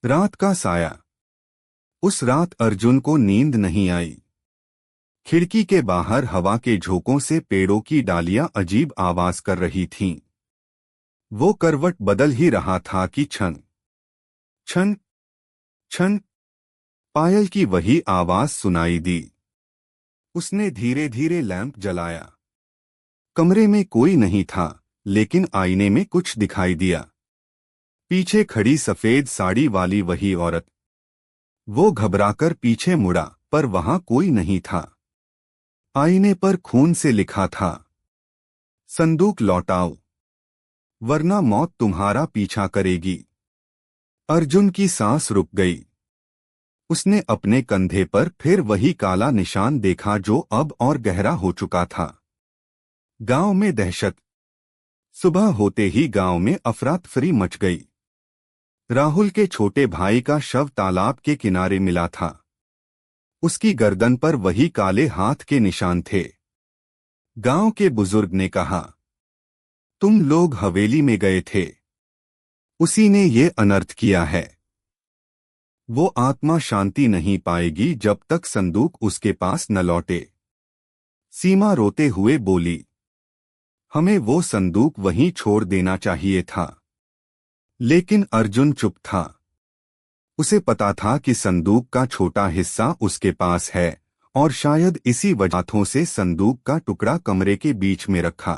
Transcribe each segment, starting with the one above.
रात का साया। उस रात अर्जुन को नींद नहीं आई। खिड़की के बाहर हवा के झोंकों से पेड़ों की डालियां अजीब आवाज कर रही थीं। वो करवट बदल ही रहा था कि छन छन छन पायल की वही आवाज सुनाई दी। उसने धीरे धीरे लैंप जलाया। कमरे में कोई नहीं था, लेकिन आईने में कुछ दिखाई दिया। पीछे खड़ी सफेद साड़ी वाली वही औरत। वो घबराकर पीछे मुड़ा, पर वहां कोई नहीं था। आईने पर खून से लिखा था, संदूक लौटाओ, वरना मौत तुम्हारा पीछा करेगी। अर्जुन की सांस रुक गई। उसने अपने कंधे पर फिर वही काला निशान देखा, जो अब और गहरा हो चुका था। गांव में दहशत। सुबह होते ही गांव में अफरा तफरी मच गई। राहुल के छोटे भाई का शव तालाब के किनारे मिला था। उसकी गर्दन पर वही काले हाथ के निशान थे। गांव के बुजुर्ग ने कहा, तुम लोग हवेली में गए थे, उसी ने ये अनर्थ किया है। वो आत्मा शांति नहीं पाएगी जब तक संदूक उसके पास न लौटे। सीमा रोते हुए बोली, हमें वो संदूक वहीं छोड़ देना चाहिए था। लेकिन अर्जुन चुप था। उसे पता था कि संदूक का छोटा हिस्सा उसके पास है, और शायद इसी वजह से संदूक का टुकड़ा कमरे के बीच में रखा।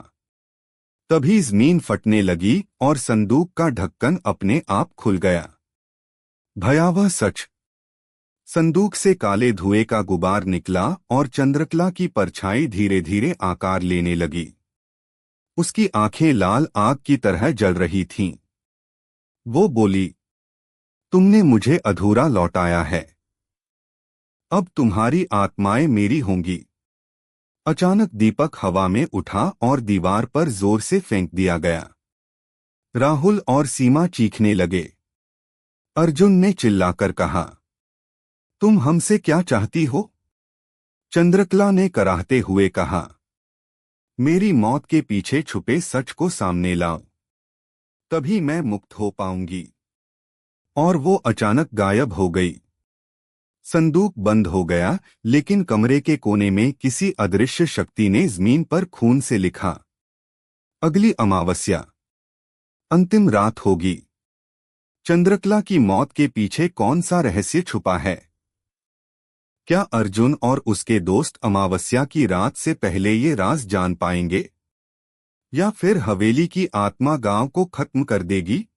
तभी जमीन फटने लगी और संदूक का ढक्कन अपने आप खुल गया। भयावह सच। संदूक से काले धुएं का गुबार निकला और चंद्रकला की परछाई धीरे धीरे आकार लेने लगी। उसकी आंखें लाल आग की तरह जल रही थीं। वो बोली, तुमने मुझे अधूरा लौटाया है। अब तुम्हारी आत्माएं मेरी होंगी। अचानक दीपक हवा में उठा और दीवार पर जोर से फेंक दिया गया। राहुल और सीमा चीखने लगे। अर्जुन ने चिल्लाकर कहा, तुम हमसे क्या चाहती हो? चंद्रकला ने कराहते हुए कहा, मेरी मौत के पीछे छुपे सच को सामने लाओ, तभी मैं मुक्त हो पाऊंगी। और वो अचानक गायब हो गई। संदूक बंद हो गया, लेकिन कमरे के कोने में किसी अदृश्य शक्ति ने जमीन पर खून से लिखा, अगली अमावस्या, अंतिम रात होगी। चंद्रकला की मौत के पीछे कौन सा रहस्य छुपा है? क्या अर्जुन और उसके दोस्त अमावस्या की रात से पहले ये राज जान पाएंगे? या फिर हवेली की आत्मा गांव को खत्म कर देगी?